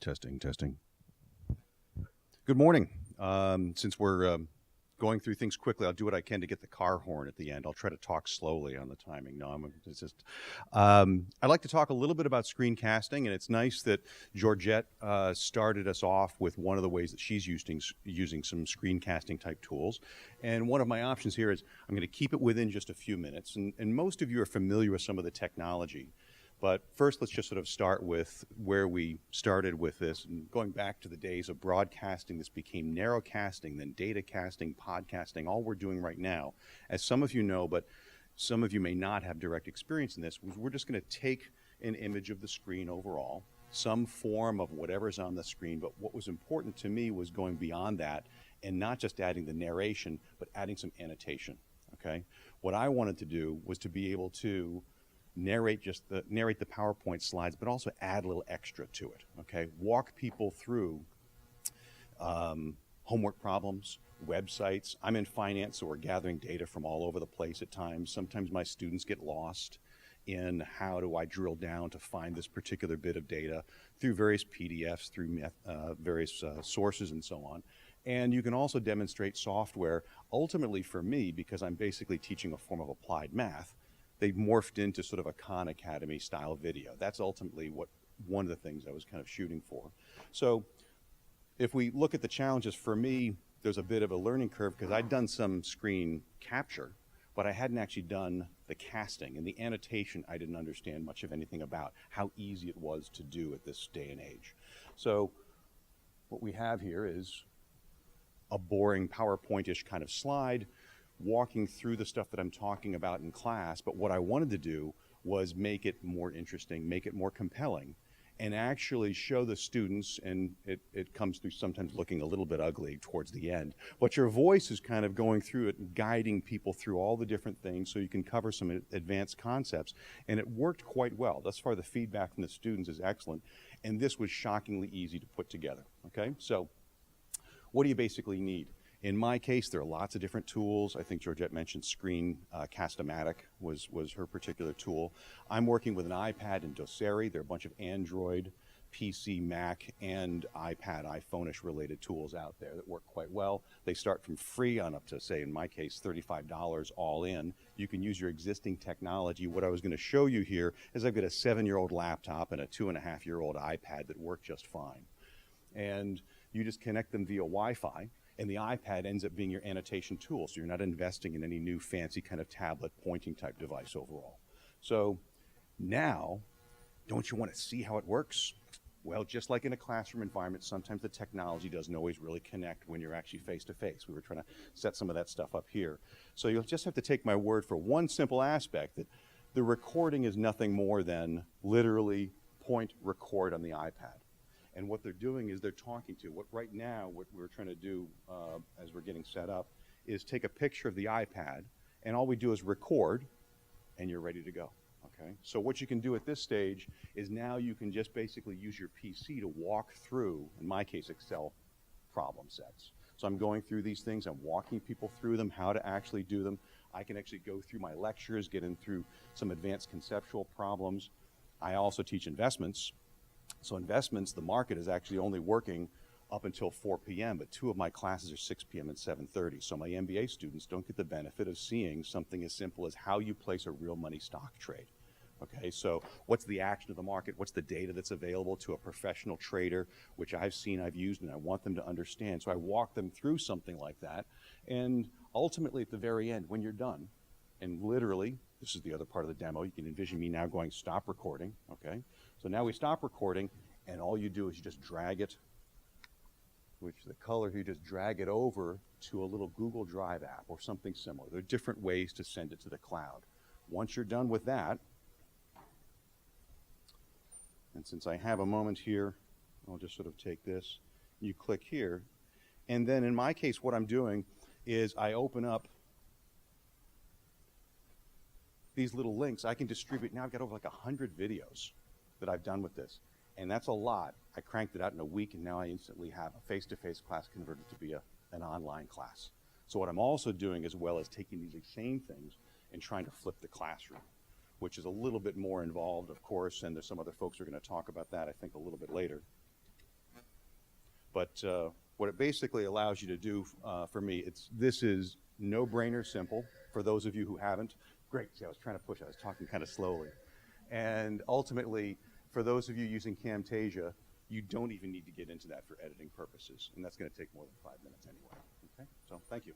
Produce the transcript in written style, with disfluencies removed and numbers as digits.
Testing, testing. Good morning. Since we're going through things quickly, I'll do what I can to get the car horn at the end. I'll try to talk slowly on the timing. No, it's just. I'd like to talk a little bit about screencasting, and it's nice that Georgette started us off with one of the ways that she's using some screencasting type tools. And one of my options here is I'm going to keep it within just a few minutes. And most of you are familiar with some of the technology. But first, let's just sort of start with where we started with this. And going back to the days of broadcasting, this became narrowcasting, then data casting, podcasting, all we're doing right now. As some of you know, but some of you may not have direct experience in this, we're just going to take an image of the screen overall, some form of whatever's on the screen. But what was important to me was going beyond that and not just adding the narration, but adding some annotation, okay? What I wanted to do was to be able to narrate the PowerPoint slides, but also add a little extra to it, okay? Walk people through homework problems, websites. I'm in finance, so we're gathering data from all over the place at times. Sometimes my students get lost in how do I drill down to find this particular bit of data through various PDFs, through various sources and so on. And you can also demonstrate software. Ultimately for me, because I'm basically teaching a form of applied math, they've morphed into sort of a Khan Academy style video. That's ultimately what one of the things I was kind of shooting for. So if we look at the challenges, for me, there's a bit of a learning curve because I'd done some screen capture, but I hadn't actually done the casting, and the annotation I didn't understand much of anything about, how easy it was to do at this day and age. So what we have here is a boring PowerPoint-ish kind of slide, walking through the stuff that I'm talking about in class, but what I wanted to do was make it more interesting, make it more compelling, and actually show the students, and it comes through sometimes looking a little bit ugly towards the end, but your voice is kind of going through it and guiding people through all the different things so you can cover some advanced concepts, and it worked quite well. Thus far, the feedback from the students is excellent, and this was shockingly easy to put together, okay? So what do you basically need? In my case, there are lots of different tools. I think Georgette mentioned Screencast-O-Matic was her particular tool. I'm working with an iPad and Doceri. There are a bunch of Android, PC, Mac, and iPad, iPhone-ish related tools out there that work quite well. They start from free on up to, say, in my case, $35 all in. You can use your existing technology. What I was going to show you here is I've got a 7-year-old laptop and a 2.5-year-old iPad that work just fine. And you just connect them via Wi-Fi. And the iPad ends up being your annotation tool, so you're not investing in any new fancy kind of tablet pointing type device overall. So now, don't you want to see how it works? Well, just like in a classroom environment, sometimes the technology doesn't always really connect when you're actually face-to-face. We were trying to set some of that stuff up here. So you'll just have to take my word for one simple aspect, that the recording is nothing more than literally point record on the iPad. And what they're doing is they're talking to, what we're trying to do as we're getting set up is take a picture of the iPad, and all we do is record, and you're ready to go, okay? So what you can do at this stage is now you can just basically use your PC to walk through, in my case, Excel problem sets. So I'm going through these things, I'm walking people through them, how to actually do them. I can actually go through my lectures, get in through some advanced conceptual problems. I also teach investments. So investments, the market is actually only working up until 4 p.m., but 2 of my classes are 6 p.m. and 7:30. So my MBA students don't get the benefit of seeing something as simple as how you place a real money stock trade. Okay, so what's the action of the market? What's the data that's available to a professional trader, which I've seen, I've used, and I want them to understand. So I walk them through something like that. And ultimately at the very end, when you're done, and literally, this is the other part of the demo, you can envision me now going stop recording, okay? So now we stop recording, and all you do is you just drag it, which the color, you just drag it over to a little Google Drive app or something similar. There are different ways to send it to the cloud. Once you're done with that, and since I have a moment here, I'll just sort of take this, you click here, and then in my case, what I'm doing is I open up these little links. I can distribute, now I've got over like 100 videos that I've done with this, and that's a lot. I cranked it out in a week, and now I instantly have a face-to-face class converted to be an online class. So what I'm also doing as well is taking these same things and trying to flip the classroom, which is a little bit more involved, of course, and there's some other folks who are going to talk about that, I think, a little bit later. But what it basically allows you to do for me, this is no-brainer simple for those of you who haven't. Great, see, I was trying to push, I was talking kind of slowly. And ultimately, for those of you using Camtasia, you don't even need to get into that for editing purposes, and that's going to take more than 5 minutes anyway. Okay, so thank you.